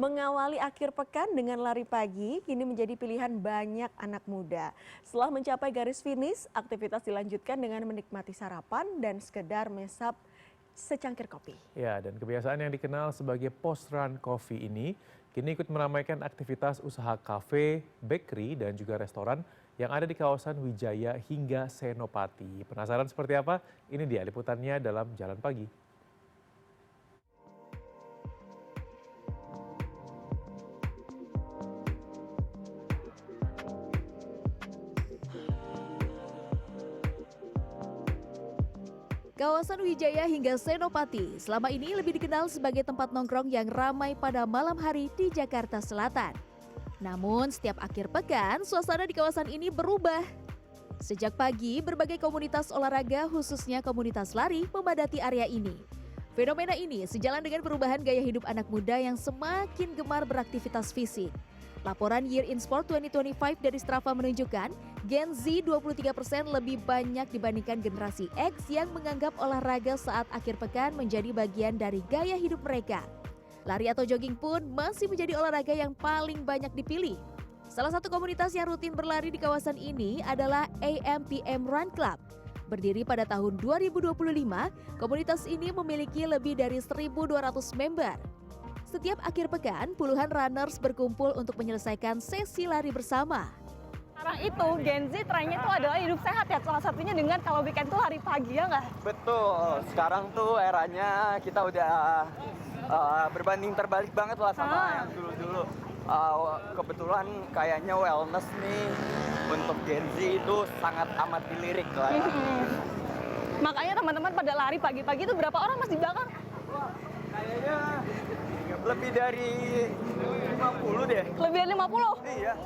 Mengawali akhir pekan dengan lari pagi kini menjadi pilihan banyak anak muda. Setelah mencapai garis finish, aktivitas dilanjutkan dengan menikmati sarapan dan sekedar mesap secangkir kopi. Ya, dan kebiasaan yang dikenal sebagai post-run coffee ini kini ikut meramaikan aktivitas usaha kafe, bakery, dan juga restoran yang ada di kawasan Wijaya hingga Senopati. Penasaran seperti apa? Ini dia liputannya dalam Jalan Pagi. Kawasan Wijaya hingga Senopati selama ini lebih dikenal sebagai tempat nongkrong yang ramai pada malam hari di Jakarta Selatan. Namun setiap akhir pekan, suasana di kawasan ini berubah. Sejak pagi, berbagai komunitas olahraga khususnya komunitas lari memadati area ini. Fenomena ini sejalan dengan perubahan gaya hidup anak muda yang semakin gemar beraktivitas fisik. Laporan Year in Sport 2025 dari Strava menunjukkan Gen Z 23% lebih banyak dibandingkan generasi X yang menganggap olahraga saat akhir pekan menjadi bagian dari gaya hidup mereka. Lari atau jogging pun masih menjadi olahraga yang paling banyak dipilih. Salah satu komunitas yang rutin berlari di kawasan ini adalah AMPM Run Club. Berdiri pada tahun 2025, komunitas ini memiliki lebih dari 1.200 member. Setiap akhir pekan, puluhan runners berkumpul untuk menyelesaikan sesi lari bersama. Sekarang itu Gen Z trennya itu adalah hidup sehat ya, salah satunya dengan kalau weekend tuh lari pagi ya nggak? Betul, sekarang tuh eranya kita udah berbanding terbalik banget lah sama yang dulu-dulu. Kebetulan kayaknya wellness nih untuk Gen Z itu sangat amat dilirik lah ya. Makanya teman-teman pada lari pagi-pagi itu berapa orang Mas di belakang? Kayaknya lebih dari 50 deh. Lebih dari 50? Iya.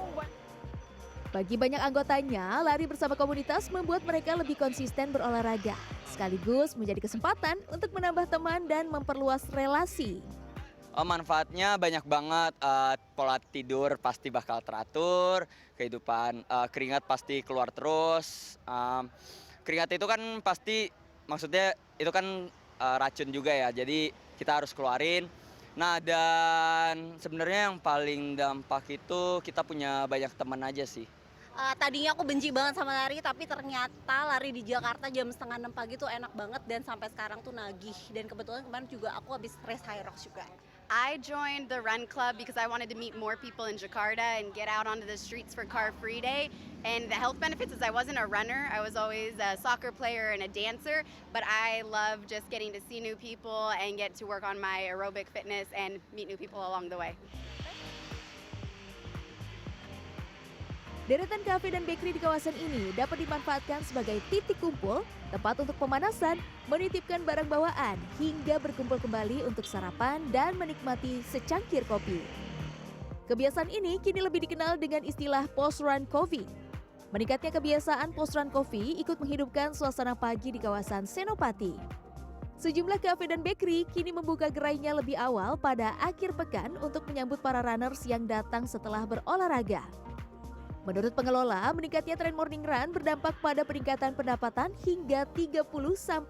Bagi banyak anggotanya, lari bersama komunitas membuat mereka lebih konsisten berolahraga, sekaligus menjadi kesempatan untuk menambah teman dan memperluas relasi. Manfaatnya banyak banget, pola tidur pasti bakal teratur, kehidupan keringat pasti keluar terus. Keringat itu kan pasti, maksudnya itu kan racun juga ya, jadi kita harus keluarin. Nah, dan sebenarnya yang paling dampak itu kita punya banyak teman aja sih. Tadinya aku benci banget sama lari, tapi ternyata lari di Jakarta jam 5:30 pagi tuh enak banget dan sampai sekarang tuh nagih. Dan kebetulan kemarin juga aku habis race High Rocks juga. I joined the run club because I wanted to meet more people in Jakarta and get out onto the streets for Car Free Day. And the health benefits is I wasn't a runner. I was always a soccer player and a dancer, but I love just getting to see new people and get to work on my aerobic fitness and meet new people along the way. Deretan kafe dan bakery di kawasan ini dapat dimanfaatkan sebagai titik kumpul, tempat untuk pemanasan, menitipkan barang bawaan, hingga berkumpul kembali untuk sarapan dan menikmati secangkir kopi. Kebiasaan ini kini lebih dikenal dengan istilah post-run coffee. Meningkatnya kebiasaan post-run coffee ikut menghidupkan suasana pagi di kawasan Senopati. Sejumlah kafe dan bakery kini membuka gerainya lebih awal pada akhir pekan untuk menyambut para runners yang datang setelah berolahraga. Menurut pengelola, meningkatnya tren morning run berdampak pada peningkatan pendapatan hingga 30-40%.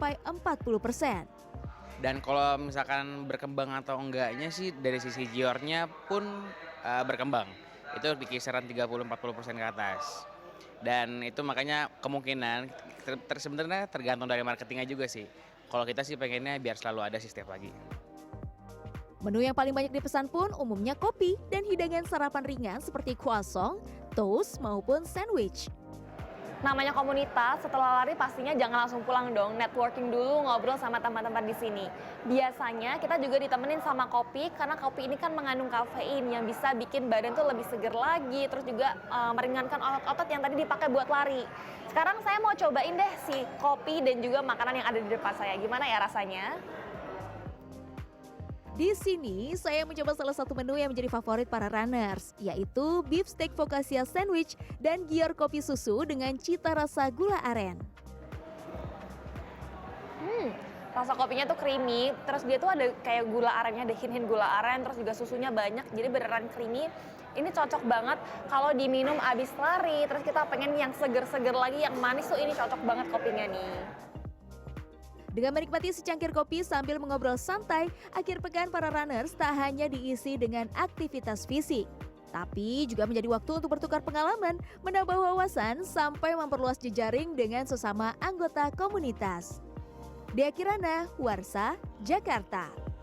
Dan kalau misalkan berkembang atau enggaknya sih dari sisi jiornya pun berkembang. Itu di kisaran 30-40% ke atas. Dan itu makanya kemungkinan sebenarnya tergantung dari marketingnya juga sih. Kalau kita sih pengennya biar selalu ada sih setiap pagi. Menu yang paling banyak dipesan pun umumnya kopi dan hidangan sarapan ringan seperti croissant, toast maupun sandwich. Namanya komunitas, setelah lari pastinya jangan langsung pulang dong. Networking dulu, ngobrol sama teman-teman di sini. Biasanya kita juga ditemenin sama kopi, karena kopi ini kan mengandung kafein yang bisa bikin badan tuh lebih seger lagi, terus juga meringankan otot-otot yang tadi dipakai buat lari. Sekarang saya mau cobain deh si kopi dan juga makanan yang ada di depan saya. Gimana ya rasanya? Di sini, saya mencoba salah satu menu yang menjadi favorit para runners, yaitu beef steak focaccia sandwich dan gior kopi susu dengan cita rasa gula aren. Rasa kopinya tuh creamy, terus dia tuh ada kayak gula arennya, ada hint-hint gula aren, terus juga susunya banyak, jadi beneran creamy. Ini cocok banget kalau diminum abis lari, terus kita pengen yang seger-seger lagi, yang manis tuh ini cocok banget kopinya nih. Dengan menikmati secangkir kopi sambil mengobrol santai, akhir pekan para runners tak hanya diisi dengan aktivitas fisik, tapi juga menjadi waktu untuk bertukar pengalaman, menambah wawasan, sampai memperluas jejaring dengan sesama anggota komunitas. Dea Kirana, Warsa, Jakarta.